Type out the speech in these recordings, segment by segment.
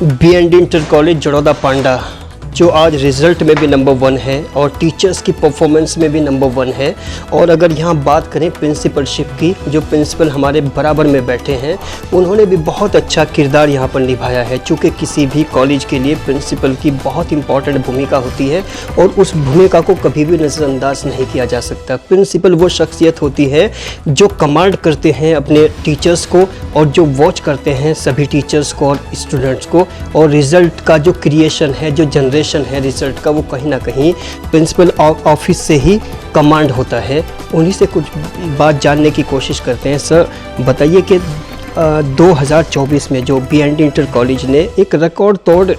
बी.एन.डी. Inter college Jadauda पांडा जो आज result में भी नंबर 1 है और टीचर्स की परफॉर्मेंस में भी नंबर 1 है। और अगर यहाँ बात करें प्रिंसिपलशिप की, जो प्रिंसिपल हमारे बराबर में बैठे हैं उन्होंने भी बहुत अच्छा किरदार यहाँ पर निभाया है। चूँकि किसी भी कॉलेज के लिए प्रिंसिपल की बहुत इंपॉर्टेंट भूमिका होती है और उस भूमिका को कभी भी नज़रअंदाज नहीं किया जा सकता। प्रिंसिपल वो शख्सियत होती है जो कमांड करते हैं अपने टीचर्स को और जो वॉच करते हैं सभी टीचर्स को और स्टूडेंट्स को, और रिज़ल्ट का जो क्रिएशन है, जो जनरेशन है रिजल्ट का, वो कहीं ना कहीं प्रिंसिपल ऑफिस से ही कमांड होता है। उन्हीं से कुछ बात जानने की कोशिश करते हैं। सर बताइए कि 2024 में जो बी.एन.डी. इंटर कॉलेज ने एक रिकॉर्ड तोड़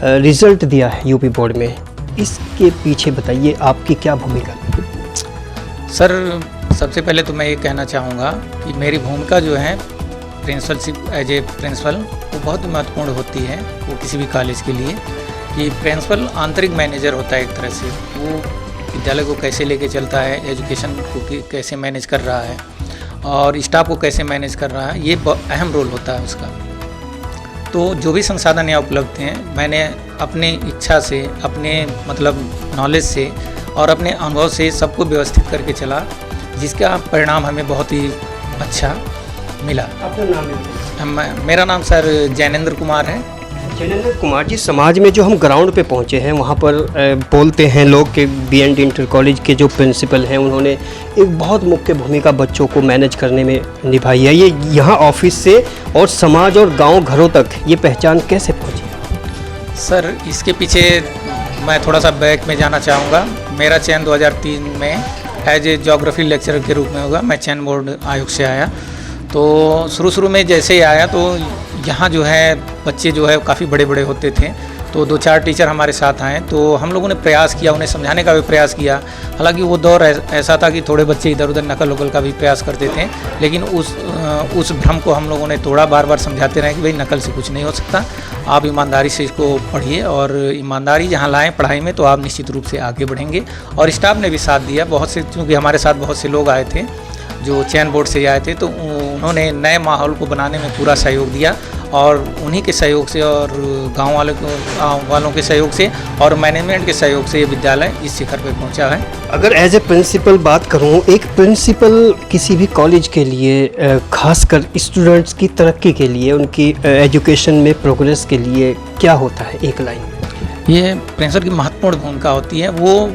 रिज़ल्ट दिया है यूपी बोर्ड में, इसके पीछे बताइए आपकी क्या भूमिका? सर सबसे पहले तो मैं ये कहना चाहूँगा कि मेरी भूमिका जो है प्रिंसिपलशिप एज ए प्रिंसिपल वो बहुत महत्वपूर्ण होती है वो किसी भी कॉलेज के लिए। कि प्रिंसिपल आंतरिक मैनेजर होता है एक तरह से, वो विद्यालय को कैसे लेके चलता है, एजुकेशन को कैसे मैनेज कर रहा है और स्टाफ को कैसे मैनेज कर रहा है, ये अहम रोल होता है उसका। तो जो भी संसाधन यहाँ उपलब्ध हैं, मैंने अपनी इच्छा से, अपने नॉलेज से और अपने अनुभव से सबको व्यवस्थित करके चला, जिसका परिणाम हमें बहुत ही अच्छा मिला। आपका नाम है? मेरा नाम सर जैनेंद्र कुमार है। जैनेंद्र कुमार जी, समाज में जो हम ग्राउंड पे पहुंचे हैं वहाँ पर बोलते हैं लोग कि बी.एन.डी. इंटर कॉलेज के जो प्रिंसिपल हैं उन्होंने एक बहुत मुख्य भूमिका बच्चों को मैनेज करने में निभाई है। ये यहाँ ऑफिस से और समाज और गांव घरों तक ये पहचान कैसे पहुँची? सर इसके पीछे मैं थोड़ा सा बैक में जाना चाहूँगा। मेरा चयन 2003 में एज ए ज्योग्राफी लेक्चरर के रूप में होगा। मैं चयन बोर्ड आयोग से आया, तो शुरू में जैसे ही आया तो यहाँ जो है बच्चे जो है काफ़ी बड़े बड़े होते थे, तो 2-4 टीचर हमारे साथ आए, तो हम लोगों ने प्रयास किया, उन्हें समझाने का भी प्रयास किया। हालांकि वो दौर ऐसा था कि थोड़े बच्चे इधर उधर नकल वकल का भी प्रयास करते थे, लेकिन उस भ्रम को हम लोगों ने तोड़ा। बार बार समझाते रहे कि भाई नकल से कुछ नहीं हो सकता, आप ईमानदारी से इसको पढ़िए और ईमानदारी जहाँ लाएँ पढ़ाई में तो आप निश्चित रूप से आगे बढ़ेंगे। और स्टाफ ने भी साथ दिया बहुत से, क्योंकि हमारे साथ बहुत से लोग आए थे जो चयन बोर्ड से आए थे, तो उन्होंने नए माहौल को बनाने में पूरा सहयोग दिया और उन्हीं के सहयोग से और गांव वालों के सहयोग से और मैनेजमेंट के सहयोग से ये विद्यालय इस शिखर पर पहुंचा है। अगर एज ए प्रिंसिपल बात करूं, एक प्रिंसिपल किसी भी कॉलेज के लिए खासकर स्टूडेंट्स की तरक्की के लिए, उनकी एजुकेशन में प्रोग्रेस के लिए क्या होता है एक लाइन में? ये प्रिंसिपल की महत्वपूर्ण भूमिका होती है। वो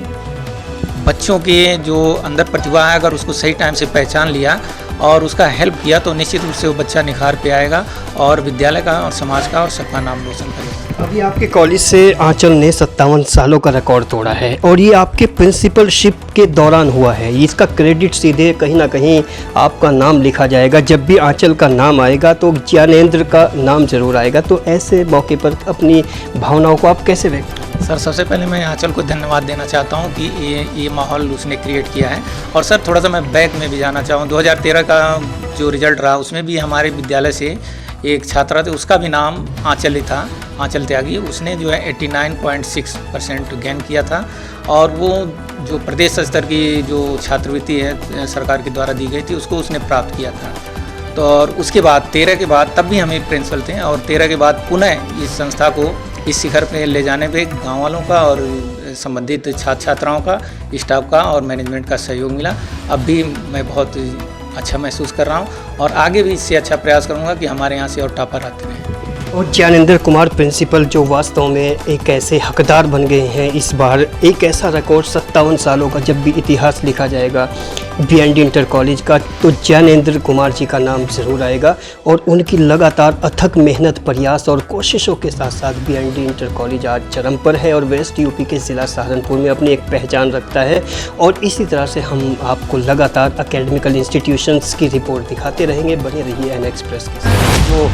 बच्चों के जो अंदर प्रतिभा है, अगर उसको सही टाइम से पहचान लिया और उसका हेल्प किया तो निश्चित रूप से वो बच्चा निखार पे आएगा और विद्यालय का और समाज का और सबका नाम रोशन करेगा। अभी आपके कॉलेज से आंचल ने 57 सालों का रिकॉर्ड तोड़ा है और ये आपके प्रिंसिपलशिप के दौरान हुआ है। इसका क्रेडिट सीधे कहीं ना कहीं आपका नाम लिखा जाएगा। जब भी आंचल का नाम आएगा तो ज्ञानेंद्र का नाम जरूर आएगा। तो ऐसे मौके पर अपनी भावनाओं को आप कैसे व्यक्त? सर सबसे पहले मैं आंचल को धन्यवाद देना चाहता हूं कि ये माहौल उसने क्रिएट किया है। और सर थोड़ा सा मैं बैक में भी जाना चाहूँ। 2013 का जो रिजल्ट रहा उसमें भी हमारे विद्यालय से एक छात्रा थे, उसका भी नाम आंचल ही था, आंचल त्यागी। उसने जो है 89.6% गेन किया था और वो जो प्रदेश स्तर की जो छात्रवृत्ति है सरकार के द्वारा दी गई थी उसको उसने प्राप्त किया था। तो और उसके बाद 13 के बाद तब भी हम एक प्रिंसिपल थे और 13 के बाद पुनः इस संस्था को इस शिखर पे ले जाने पे गांव वालों का और संबंधित छात्र छात्राओं का, स्टाफ का और मैनेजमेंट का सहयोग मिला। अब भी मैं बहुत अच्छा महसूस कर रहा हूं और आगे भी इससे अच्छा प्रयास करूंगा कि हमारे यहाँ से और टॉपर आते रहें। और ज्ञानेंद्र कुमार प्रिंसिपल जो वास्तव में एक ऐसे हकदार बन गए हैं इस बार, एक ऐसा रिकॉर्ड 57 सालों का जब भी इतिहास लिखा जाएगा बी.एन.डी. इंटर कॉलेज का तो ज्ञानेंद्र कुमार जी का नाम ज़रूर आएगा। और उनकी लगातार अथक मेहनत, प्रयास और कोशिशों के साथ साथ बी.एन.डी. इंटर कॉलेज आज चरम पर है और वेस्ट यूपी के ज़िला सहारनपुर में अपनी एक पहचान रखता है। और इसी तरह से हम आपको लगातार एकेडमिकल इंस्टीट्यूशंस की रिपोर्ट दिखाते रहेंगे। बने रहिए एन एक्सप्रेस के साथ। जो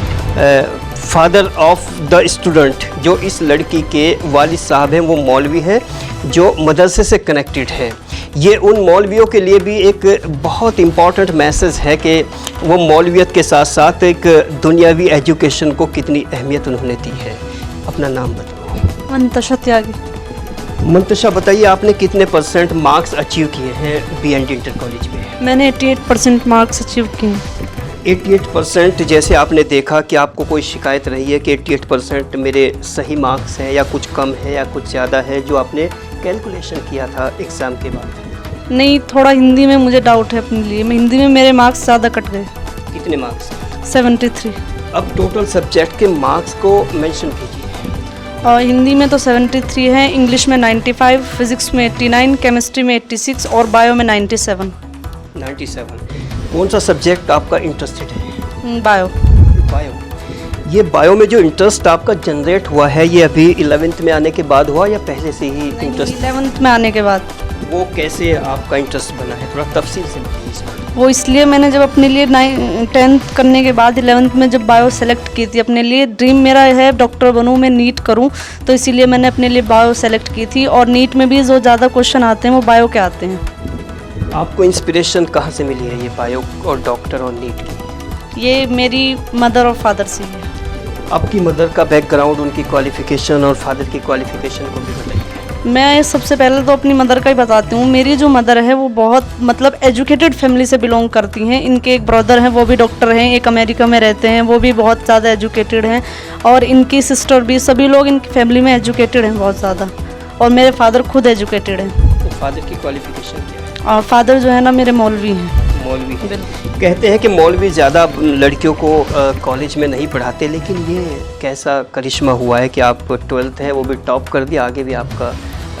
फादर ऑफ द स्टूडेंट, जो इस लड़की के वालिद साहब हैं, वो मौलवी हैं जो मदरसे से कनेक्टेड है। ये उन मौलवियों के लिए भी एक बहुत इम्पॉर्टेंट मैसेज है कि वो मौलवियत के साथ साथ एक दुनियावी एजुकेशन को कितनी अहमियत उन्होंने दी है। अपना नाम बताओ। मंतशा त्यागी। मंतशा बताइए, आपने कितने % मार्क्स अचीव किए हैं बी.एन.डी. इंटर कॉलेज में? मैंने 88% मार्क्स अचीव किए हैं। 88% जैसे आपने देखा कि आपको कोई शिकायत रही है कि 88% मेरे सही मार्क्स हैं या कुछ कम है या कुछ ज़्यादा है, जो आपने कैलकुलेशन किया था एग्ज़ाम के बाद? नहीं, थोड़ा हिंदी में मुझे डाउट है अपने लिए। मैं हिंदी में मेरे मार्क्स ज़्यादा कट गए। कितने मार्क्स? 73। अब टोटल सब्जेक्ट के मार्क्स को मेंशन कीजिए। और हिंदी में तो 73 है, इंग्लिश में 95, फिज़िक्स में 89, केमिस्ट्री में 86 और बायो में 97। 97। कौन सा सब्जेक्ट आपका इंटरेस्टेड है? बायो। बायो। ये बायो में जो इंटरेस्ट आपका जनरेट हुआ है, ये अभी 11th में आने के बाद हुआ या पहले से ही इंटरेस्ट? 11th में आने के बाद। वो कैसे आपका इंटरेस्ट बना है, थोड़ा तफसील से बताइए इस बारे में। वो इसलिए मैंने जब अपने लिए 10th करने के बाद 11th में जब बायो सेलेक्ट की थी, अपने लिए ड्रीम मेरा है डॉक्टर बनूं, मैं नीट करूं, तो इसीलिए मैंने अपने लिए बायो सेलेक्ट की थी। और नीट में भी जो ज़्यादा क्वेश्चन आते हैं वो बायो के आते हैं। आपको इंस्पिरेशन कहाँ से मिली है ये बायो और डॉक्टर और नीट की? ये मेरी मदर और फादर से ही है। आपकी मदर का बैकग्राउंड, उनकी क्वालिफ़िकेशन और फादर की क्वालिफ़िकेशन को भी बताइए। मैं सबसे पहले तो अपनी मदर का ही बताती हूँ। मेरी जो मदर है वो बहुत मतलब एजुकेटेड फैमिली से बिलोंग करती हैं। इनके एक ब्रदर हैं, वो भी डॉक्टर हैं, एक अमेरिका में रहते हैं, वो भी बहुत ज़्यादा एजुकेटेड हैं। और इनकी सिस्टर भी, सभी लोग इनकी फैमिली में एजुकेटेड हैं बहुत ज़्यादा। और मेरे फादर खुद एजुकेटेड हैं। तो फादर की क्वालिफ़िकेशन क्या है? और फादर जो है ना मेरे मौलवी हैं। मौलवी हैं। कहते हैं कि मौलवी ज़्यादा लड़कियों को कॉलेज में नहीं पढ़ाते, लेकिन ये कैसा करिश्मा हुआ है कि आप 12th है वो भी टॉप कर दिया, आगे भी आपका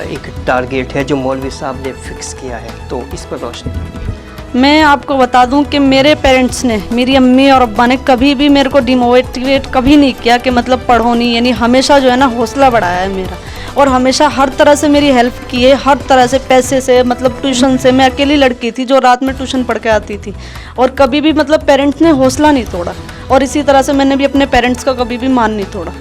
एक टारगेट है जो मौलवी साहब ने फिक्स किया है, तो इस पर रोशनी करिए। मैं आपको बता दूं कि मेरे पेरेंट्स ने, मेरी अम्मी और अब्बा ने कभी भी मेरे को डिमोटिवेट कभी नहीं किया कि मतलब पढ़ो नहीं, यानी हमेशा जो है ना हौसला बढ़ाया है मेरा। और हमेशा हर तरह से मेरी हेल्प की है, हर तरह से, पैसे से, मतलब ट्यूशन से। मैं अकेली लड़की थी जो रात में ट्यूशन पढ़ के आती थी, और कभी भी मतलब पेरेंट्स ने हौसला नहीं तोड़ा। और इसी तरह से मैंने भी अपने पेरेंट्स का कभी भी मान नहीं तोड़ा।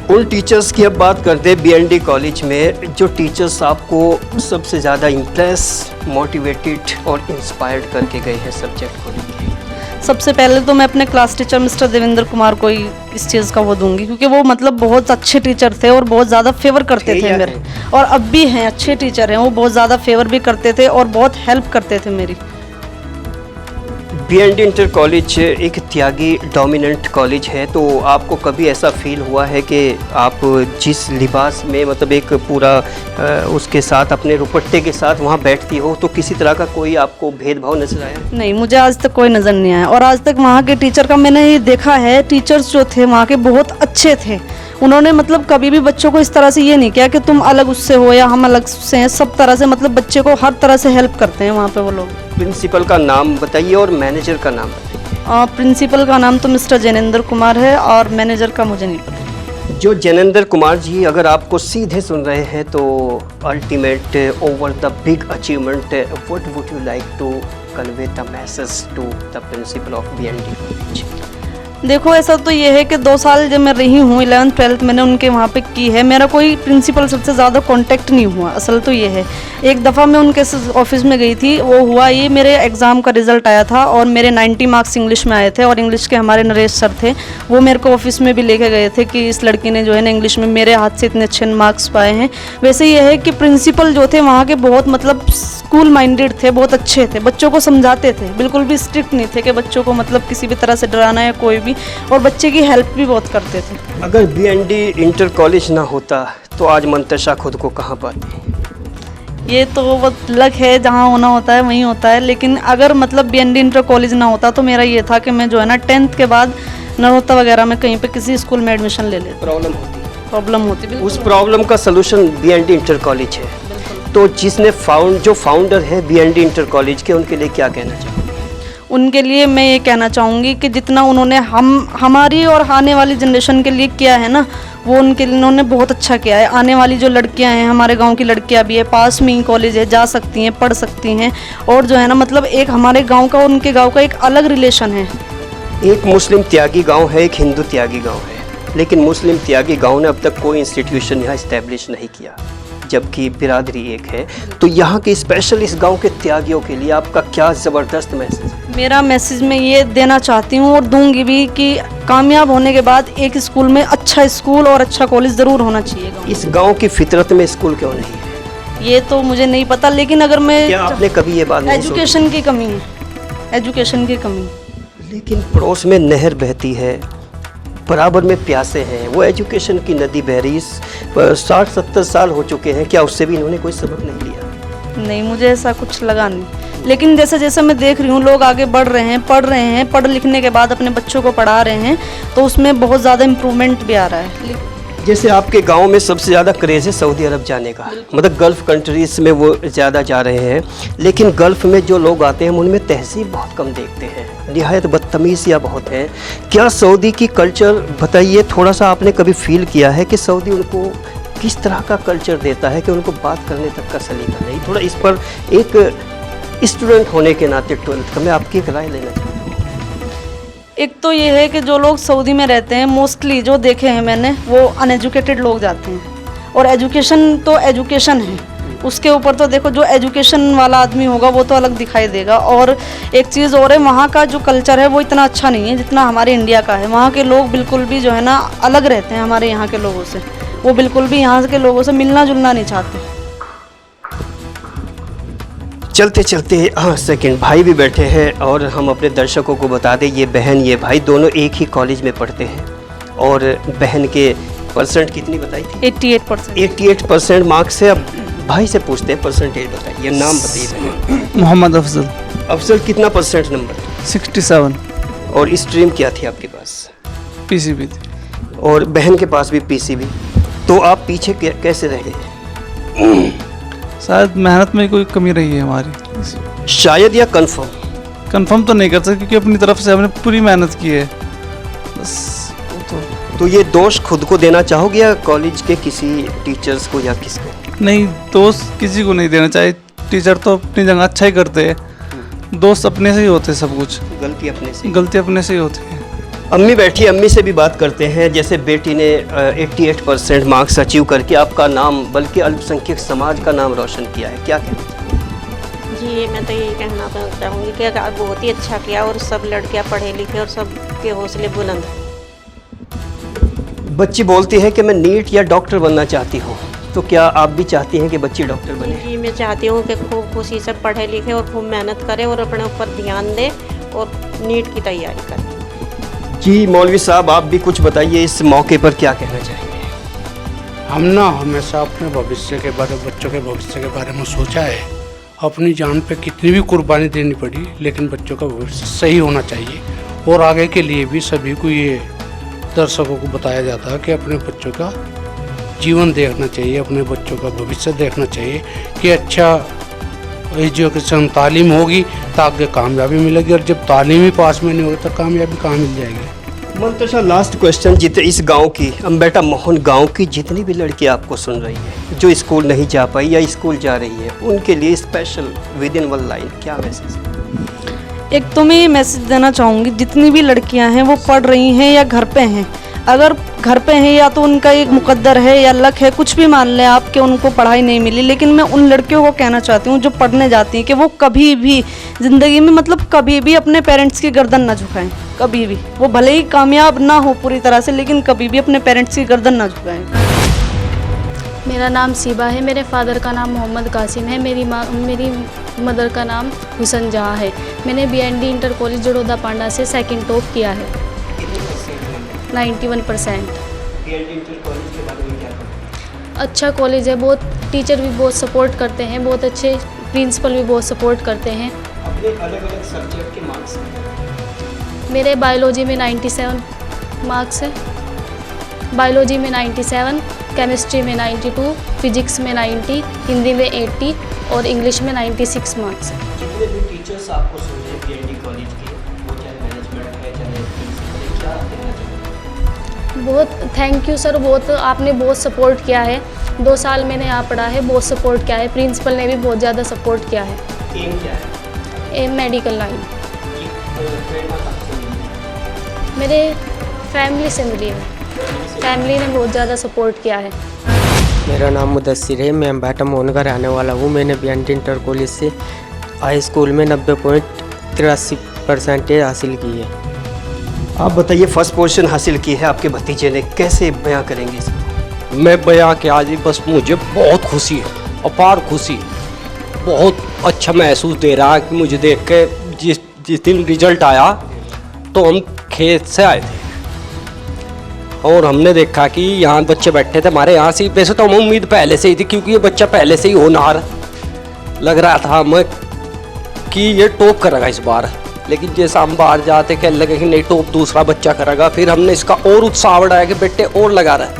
उन टीचर्स की अब बात करते हैं BND कॉलेज में, जो टीचर्स आपको सबसे ज़्यादा इम्प्रेस, मोटिवेटेड और इंस्पायर्ड करके गए हैं सब्जेक्ट को लेकर। सबसे पहले तो मैं अपने class teacher mister Devendra Kumar को ही इस चीज़ का वो दूंगी, क्योंकि वो मतलब बहुत अच्छे टीचर थे और बहुत ज़्यादा फेवर करते थे मेरे। और अब भी हैं, अच्छे टीचर हैं, वो बहुत ज़्यादा फेवर भी करते थे और बहुत हेल्प करते थे मेरी। BND इंटर कॉलेज एक त्यागी डोमिनेंट कॉलेज है, तो आपको कभी ऐसा फील हुआ है कि आप जिस लिबास में मतलब एक पूरा उसके साथ अपने दुपट्टे के साथ वहाँ बैठती हो, तो किसी तरह का कोई आपको भेदभाव नजर आया? नहीं, मुझे आज तक कोई नज़र नहीं आया। और आज तक वहाँ के टीचर का मैंने ये देखा है, टीचर्स जो थे वहाँ के बहुत अच्छे थे। उन्होंने मतलब कभी भी बच्चों को इस तरह से ये नहीं किया कि तुम अलग उससे हो या हम अलग उससे हैं। सब तरह से मतलब बच्चे को हर तरह से हेल्प करते हैं वहाँ पे वो लोग। प्रिंसिपल का नाम बताइए और मैनेजर का नाम बताइए। प्रिंसिपल का नाम तो मिस्टर जैनेंद्र कुमार है और मैनेजर का मुझे नहीं पता। जो जैनेंद्र कुमार जी अगर आपको सीधे सुन रहे हैं, तो ultimate over the big achievement, what would you like to convey the message to the principal of BND college? देखो, ऐसा तो ये है कि 2 साल जब मैं रही हूँ, 11th 12th मैंने उनके वहाँ पे की है, मेरा कोई प्रिंसिपल सबसे ज़्यादा कांटेक्ट नहीं हुआ। असल तो ये है, एक दफ़ा मैं उनके ऑफिस में गई थी, वो हुआ ये, मेरे एग्ज़ाम का रिज़ल्ट आया था और मेरे 90 मार्क्स इंग्लिश में आए थे। और इंग्लिश के हमारे नरेश सर थे, वो मेरे को ऑफिस में भी लेके गए थे कि इस लड़की ने जो है ना इंग्लिश में मेरे हाथ से इतने अच्छे मार्क्स पाए हैं। वैसे ये है कि प्रिंसिपल जो थे वहाँ के बहुत मतलब स्कूल माइंडेड थे, बहुत अच्छे थे, बच्चों को समझाते थे, बिल्कुल भी स्ट्रिक्ट नहीं थे कि बच्चों को मतलब किसी भी तरह से डराना है कोई भी, और बच्चे की हेल्प भी बहुत करते थे। अगर BND इंटर कॉलेज ना होता तो आज मंतशा खुद को कहाँ पाती? ये तो बहुत लक है, जहाँ होना होता है वहीं होता है। लेकिन अगर मतलब BND इंटर कॉलेज ना होता तो मेरा ये था कि मैं जो है ना 10th के बाद नरोत्ता वगैरह में कहीं पे किसी स्कूल में एडमिशन ले लेती। प्रॉब्लम होती बिल्कुल। उस प्रॉब्लम का सलूशन BND इंटर कॉलेज है। तो जिसने जो फाउंडर है BND इंटर कॉलेज के, उनके लिए क्या कहना चाहोगे? उनके लिए मैं ये कहना चाहूँगी कि जितना उन्होंने हमारी और आने वाली जनरेशन के लिए किया है ना, वो उनके लिए उन्होंने बहुत अच्छा किया है। आने वाली जो लड़कियां हैं, हमारे गांव की लड़कियां भी है, पास में ही कॉलेज है, जा सकती हैं, पढ़ सकती हैं। और जो है ना मतलब एक हमारे गांव का और उनके गांव का एक अलग रिलेशन है। एक मुस्लिम त्यागी गांव है, एक हिंदू त्यागी गांव है, लेकिन मुस्लिम त्यागी गांव ने अब तक कोई इंस्टीट्यूशन यहाँ इस्टेब्लिश नहीं किया, जबकि बिरादरी एक है। तो यहाँ के स्पेशल इस गांव के त्यागियों के लिए आपका क्या ज़बरदस्त मैसेज? मेरा मैसेज मैं ये देना चाहती हूँ और दूंगी भी कि कामयाब होने के बाद एक स्कूल में अच्छा स्कूल और अच्छा कॉलेज ज़रूर होना चाहिए। इस गांव की फितरत में स्कूल क्यों नहीं है ये तो मुझे नहीं पता, लेकिन अगर मैं, क्या आपने कभी ये बात नहीं सोची? एजुकेशन की कमी है, एजुकेशन की कमी। लेकिन पड़ोस में नहर बहती है, बराबर में प्यासे हैं, वो एजुकेशन की नदी बह रही, 60-70 साल हो चुके हैं, क्या उससे भी इन्होंने कोई सबक नहीं लिया? नहीं, मुझे ऐसा कुछ लगा नहीं। लेकिन जैसे जैसे मैं देख रही हूँ लोग आगे बढ़ रहे हैं, पढ़ रहे हैं, पढ़ लिखने के बाद अपने बच्चों को पढ़ा रहे हैं, तो उसमें बहुत ज़्यादा इम्प्रूवमेंट भी आ रहा है। जैसे आपके गांव में सबसे ज़्यादा क्रेज़ है सऊदी अरब जाने का, मतलब गल्फ़ कंट्रीज़ में वो ज़्यादा जा रहे हैं, लेकिन गल्फ़ में जो लोग आते हैं हम उनमें तहज़ीब बहुत कम देखते हैं, निहायत बदतमीज़ या बहुत हैं। क्या सऊदी की कल्चर बताइए, थोड़ा सा आपने कभी फील किया है कि सऊदी उनको किस तरह का कल्चर देता है कि उनको बात करने तक का सलीका नहीं? थोड़ा इस पर एक स्टूडेंट होने के नाते 12th का मैं आपकी एक राय लेना चाहता हूँ। एक तो ये है कि जो लोग सऊदी में रहते हैं मोस्टली जो देखे हैं मैंने, वो अनएजुकेटेड लोग जाते हैं, और एजुकेशन तो एजुकेशन है, उसके ऊपर तो देखो जो एजुकेशन वाला आदमी होगा वो तो अलग दिखाई देगा। और एक चीज़ और है, वहाँ का जो कल्चर है वो इतना अच्छा नहीं है जितना हमारे इंडिया का है। वहाँ के लोग बिल्कुल भी जो है ना अलग रहते हैं हमारे यहाँ के लोगों से, वो बिल्कुल भी यहाँ के लोगों से मिलना जुलना नहीं चाहते। चलते चलते हाँ सेकंड भाई भी बैठे हैं, और हम अपने दर्शकों को बता दें ये बहन ये भाई दोनों एक ही कॉलेज में पढ़ते हैं, और बहन के परसेंट कितनी बताई थी? 88%। 88% मार्क्स है। अब भाई से पूछते हैं परसेंटेज बताइए, नाम बताइए। मोहम्मद अफजल। अफजल कितना परसेंट नंबर? 67। और स्ट्रीम क्या थी आपके पास? पीसीबी थी। और बहन के पास भी पीसीबी। तो आप पीछे कैसे रह गए? शायद मेहनत में कोई कमी रही है हमारी, शायद या कंफर्म? कंफर्म तो नहीं कर सकते क्योंकि अपनी तरफ से हमने पूरी मेहनत की है बस। तो ये दोष खुद को देना चाहोगे या कॉलेज के किसी टीचर्स को या किसको? नहीं, दोस्त किसी को नहीं देना चाहिए। टीचर तो अपनी जगह अच्छा ही करते हैं, दोस्त अपने से ही होते हैं। सब कुछ गलती अपने से, गलती अपने से ही होती है। अम्मी बैठी, अम्मी से भी बात करते हैं। जैसे बेटी ने 88% मार्क्स अचीव करके आपका नाम बल्कि अल्पसंख्यक समाज का नाम रोशन किया है, क्या कहना? जी, मैं तो यही कहना चाहूँगी कि आप बहुत ही अच्छा किया, और सब लड़कियाँ पढ़े लिखे और सबके हौसले बुलंद। बच्ची बोलती है कि मैं नीट या डॉक्टर बनना चाहती हूँ, तो क्या आप भी चाहती हैं कि बच्ची डॉक्टर बने? जी, मैं चाहती हूँ कि खूब खुशी से पढ़े लिखे और खूब मेहनत करें और अपने ऊपर ध्यान दें और नीट की तैयारी करें। जी मौलवी साहब, आप भी कुछ बताइए, इस मौके पर क्या कहना चाहेंगे? हम ना हमेशा अपने भविष्य के बारे, बच्चों के भविष्य के बारे में सोचा है। अपनी जान पे कितनी भी कुर्बानी देनी पड़ी, लेकिन बच्चों का भविष्य सही होना चाहिए। और आगे के लिए भी सभी को ये दर्शकों को बताया जाता है कि अपने बच्चों का जीवन देखना चाहिए, अपने बच्चों का भविष्य देखना चाहिए कि अच्छा एजुकेशन तालीम होगी तो आगे कामयाबी मिलेगी, और जब तालीम ही पास में नहीं होगी तो कामयाबी कहाँ मिल जाएगी। मंतशा, लास्ट क्वेश्चन, जितने इस गांव की अम्बेटा मोहन गांव की जितनी भी लड़कियां आपको सुन रही है जो स्कूल नहीं जा पाई या स्कूल जा रही है, उनके लिए special with in one line क्या मैसेज? एक तो मैं ये मैसेज देना चाहूँगी, जितनी भी लड़कियां हैं वो पढ़ रही हैं या घर पे हैं, अगर घर पे हैं या तो उनका एक मुकद्दर है या लक है, कुछ भी मान लें आप कि उनको पढ़ाई नहीं मिली, लेकिन मैं उन लड़कियों को कहना चाहती हूँ जो पढ़ने जाती हैं कि वो कभी भी ज़िंदगी में, मतलब कभी भी अपने पेरेंट्स की गर्दन ना झुकाएं। कभी भी, वो भले ही कामयाब ना हो पूरी तरह से, लेकिन कभी भी अपने पेरेंट्स की गर्दन ना झुकाएं। मेरा नाम सीबा है, मेरे फादर का नाम मोहम्मद कासिम है, मेरी मदर का नाम हुसन जहाँ है। मैंने BND इंटर कॉलेज जड़ौदा पांडा से सेकंड टॉप किया है, 91%। अच्छा कॉलेज है, बहुत टीचर भी बहुत सपोर्ट करते हैं, बहुत अच्छे प्रिंसिपल भी बहुत सपोर्ट करते हैं। अपने अलग-अलग सब्जेक्ट के मार्क्स? मेरे बायोलॉजी में 97 मार्क्स है, बायोलॉजी में 97, केमिस्ट्री में 92, फिजिक्स में 90, हिंदी में 80 और इंग्लिश में 96 मार्क्स है। जितने भी टीचर्स आपको सुन रहे हैं BND कॉलेज के, वो चाहे मैनेजमेंट है चाहे प्रिंसिपल है, क्या कहना चाहिए? बहुत थैंक यू सर, बहुत आपने बहुत सपोर्ट किया है। 2 साल मैंने यहाँ पढ़ा है, बहुत सपोर्ट किया है, प्रिंसिपल ने भी बहुत ज़्यादा सपोर्ट किया है। एम क्या है? M medical line. प्रेरणा कहाँ से मिली? मेरे फैमिली से मिली है, फैमिली ने बहुत ज़्यादा सपोर्ट किया है। मेरा नाम मुदस्सिर है, मैं अम्बेटा मोहन का रहने वाला हूँ। मैंने BND इंटर कॉलेज से हाई स्कूल में 90.83% हासिल की है। आप बताइए, फर्स्ट पोजीशन हासिल की है आपके भतीजे ने, कैसे बयां करेंगे इसको? मैं बयां के आज बस मुझे बहुत खुशी है, अपार खुशी, बहुत अच्छा महसूस दे रहा है कि मुझे देख के जिस दिन रिजल्ट आया तो हम खेत से आए थे और हमने देखा कि यहाँ बच्चे बैठे थे हमारे यहाँ से। वैसे तो हमें उम्मीद पहले से ही थी क्योंकि ये बच्चा पहले से ही होनहार लग रहा था हमें कि ये टॉप करेगा इस बार। लेकिन जैसा हम बाहर जाते कहने लगे कि नहीं टॉप दूसरा बच्चा करेगा, फिर हमने इसका और उत्साह बढ़ाया कि बेटे और लगा रहा है।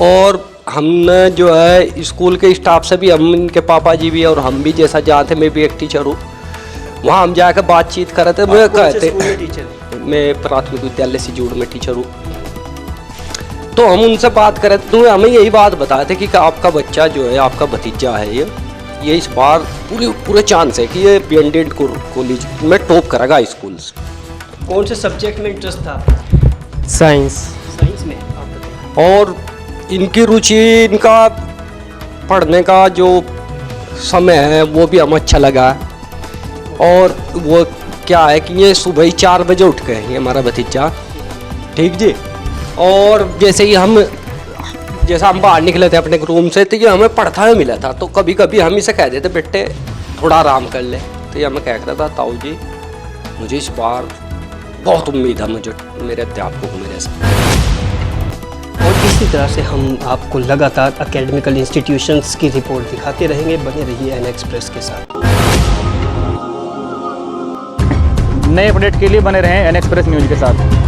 और हमने जो है स्कूल के स्टाफ से भी, हम इनके पापा जी भी और हम भी जैसा जाते, मैं भी एक टीचर हूँ, वहाँ हम जाकर बातचीत कर रहे थे। मैं कहते मैं प्राथमिक विद्यालय सिजूड़ में टीचर हूँ, तो हम उनसे बात कर रहे थे तो हमें यही बात बताए थे कि आपका बच्चा जो है, आपका भतीजा है ये इस बार पूरे चांस है कि ये BND कॉलेज में टॉप करेगा स्कूल से। कौन से सब्जेक्ट में इंटरेस्ट था? साइंस। साइंस में आप बताइए। और इनकी रुचि, इनका पढ़ने का जो समय है वो भी हमें अच्छा लगा। और वो क्या है कि ये सुबह ही 4 बजे उठ गए ये हमारा भतीजा, ठीक जी। और जैसे ही हम बाहर निकले थे अपने रूम से तो ये हमें पढ़ता हुआ मिला था। तो कभी कभी हम इसे कह देते बेटे थोड़ा आराम कर ले, तो ये हमें कह रहा था ताऊ जी मुझे इस बार बहुत उम्मीद है मुझे मेरे अध्यापकों को मेरे से। और इसी तरह से हम आपको लगातार एकेडमिकल इंस्टीट्यूशंस की रिपोर्ट दिखाते रहेंगे। बने रहिए एन एक्सप्रेस के साथ। नए अपडेट के लिए बने रहें एन एक्सप्रेस न्यूज़ के साथ।